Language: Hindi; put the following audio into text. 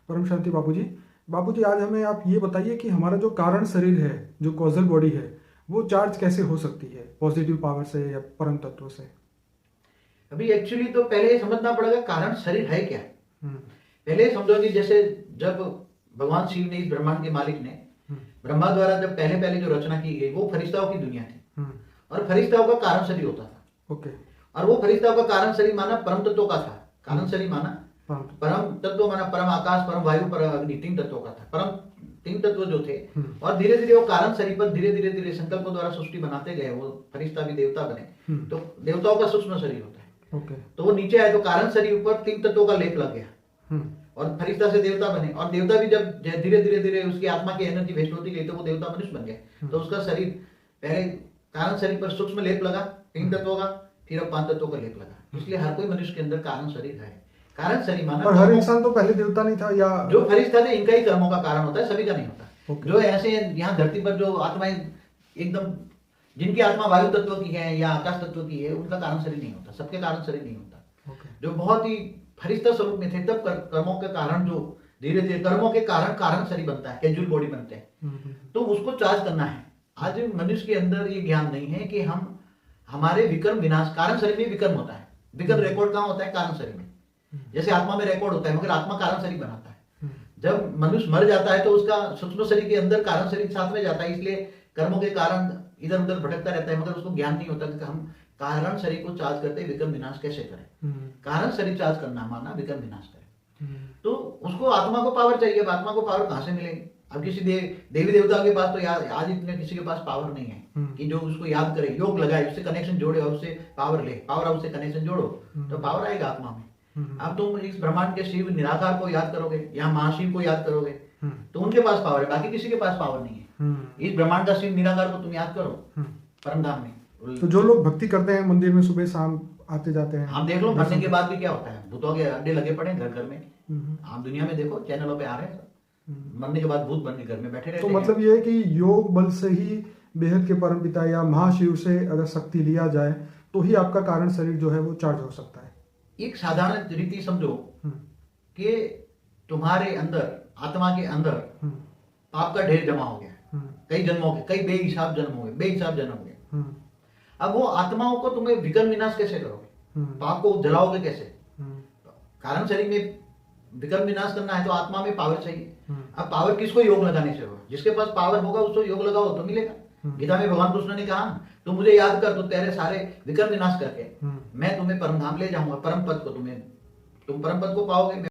परम शांति बापूजी। बापूजी, आज हमें आप ये बताइए कि हमारा जो कारण शरीर है, जो कॉजल बॉडी है, वो चार्ज कैसे हो सकती है, पॉजिटिव पावर से या परम तत्व से? अभी एक्चुअली तो पहले ये समझना पड़ेगा कारण शरीर है क्या। हम्म, पहले ये समझो कि जैसे जब भगवान शिव ने, इस ब्रह्मांड के मालिक ने, ब्रह्मा द्वारा जब पहले पहले जो रचना की गई वो फरिश्ताओं की दुनिया थी। और फरिश्ताओं का कारण शरीर होता था। ओके। और वो फरिश्ताओं का कारण शरीर माना परम तत्वों का था। कारण शरीर माना परम परम तत्व माना परम आकाश, परम वायु, परम अग्नि, 3 तत्वों का था। परम 3 तत्व जो थे। और धीरे धीरे वो कारण शरीर पर धीरे धीरे धीरे संकल्पों द्वारा सृष्टि बनाते गए। वो फरिश्ता भी देवता बने। तो देवताओं का सूक्ष्म शरीर होता है। ओके। तो वो नीचे आए तो कारण शरीर ऊपर 3 तत्वों का लेप लग गया। और फरिश्ता से देवता बने। और देवता भी जब धीरे धीरे धीरे उसकी आत्मा की एनर्जी वेस्ट होती गई तो वो देवता मनुष्य बन गए। तो उसका शरीर पहले कारण शरीर पर सूक्ष्म लेप लगा 3 तत्वों का, फिर अब 5 तत्वों का लेप लगा। इसलिए हर कोई मनुष्य के अंदर कारण शरीर है। कारण शरीर माना और हर इंसान तो पहले देवता नहीं था, या जो फरिश्ता थे इनका ही कर्मों का कारण होता है, सभी का नहीं होता। ओके। जो ऐसे यहाँ धरती पर जो आत्माएं एकदम, जिनकी आत्मा वायु तत्व की है या आकाश तत्व की है, उनका कारण शरीर नहीं होता। सबके कारण शरीर नहीं होता। ओके। जो बहुत ही फरिश्ता स्वरूप में थे तब कर्मों के कारण, जो धीरे धीरे कर्मों के कारण कारण शरीर बनता है, कैजुअल बॉडी बनते हैं। तो उसको चार्ज करना है। आज मनुष्य के अंदर ये ज्ञान नहीं है कि हम हमारे विकर्म विनाश, कारण शरीर में विकर्म होता है। विकर्म रिकॉर्ड कहाँ होता है? कारण शरीर में। जैसे आत्मा में रिकॉर्ड होता है, मगर आत्मा कारण शरीर बनाता है। जब मनुष्य मर जाता है तो उसका सूक्ष्म शरीर के अंदर कारण शरीर साथ में जाता है। इसलिए कर्मों के कारण इधर उधर भटकता रहता है, मगर उसको ज्ञान नहीं होता कि हम कारण शरीर को चार्ज करते विकर्म विनाश कैसे करें। कारण शरीर चार्ज करना माना विकर्म विनाश करें। तो उसको आत्मा को पावर चाहिए। अब आत्मा को पावर कहाँ से मिलेगी? अब किसी देवी देवता के पास तो आज इतने किसी के पास पावर नहीं है कि जो उसको याद करे, योग लगाए, उससे कनेक्शन जोड़े और उससे पावर ले। पावर हाउस से कनेक्शन जोड़ो तो पावर आएगा आत्मा में। अब तुम इस ब्रह्मांड के शिव निराकार को याद करोगे या महाशिव को याद करोगे तो उनके पास पावर है, बाकी किसी के पास पावर नहीं है। इस ब्रह्मांड का शिव निराकार को तुम याद करो परम धाम में। तो जो लोग भक्ति करते हैं मंदिर में सुबह शाम आते जाते हैं, आप देख लो मरने के बाद भी क्या होता है। भूतों के अड्डे लगे पड़े घर घर में। आप दुनिया में देखो, चैनलों पे आ रहे हैं। मरने के बाद भूत बन के घर में बैठे रहते तो हैं। मतलब ये है कि योग बल से ही बेहद के परम पिता या महाशिव से अगर शक्ति लिया जाए तो ही आपका कारण शरीर जो है वो चार्ज हो सकता है। एक साधारण रीति समझो कि तुम्हारे अंदर, आत्मा के अंदर पाप का ढेर जमा हो गया। कई जन्मों के, कई बेहिसाब जन्म हो गए, बेहिसाब जन्म हो गए। अब वो आत्माओं को तुम्हें विकर्म विनाश कैसे करोगे? पाप को जलाओगे कैसे? कारण शरीर में विकर्म विनाश करना है तो आत्मा में पावर चाहिए। अब पावर किसको? योग लगाने से होगा। जिसके पास पावर होगा उसको योग लगाओ तो मिलेगा। गीता में भगवान कृष्ण ने कहा तुम मुझे याद कर तो तेरे सारे विकर्म विनाश करके मैं तुम्हें परम धाम ले जाऊंगा। परम पद को तुम परम पद को पाओगे।